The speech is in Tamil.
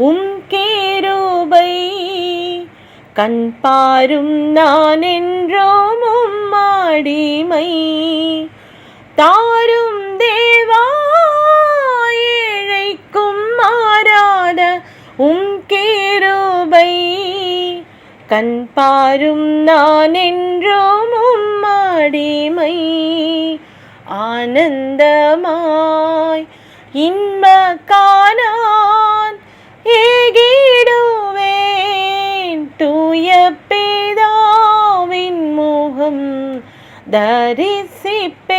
உம் கிருபை கண் பாரும் நான் என்றோம் உம் அடிமை. தாரும் தேவா ஏழைக்கும் மாறாத உம் கிருபை கண் பாரும் நான் என்றோம் உம் அடிமை. ஆனந்தமாய் இன்ப காணான் ஏகிடுவேன், தூய பிதாவின் முகம் தரிசிப்பேன்.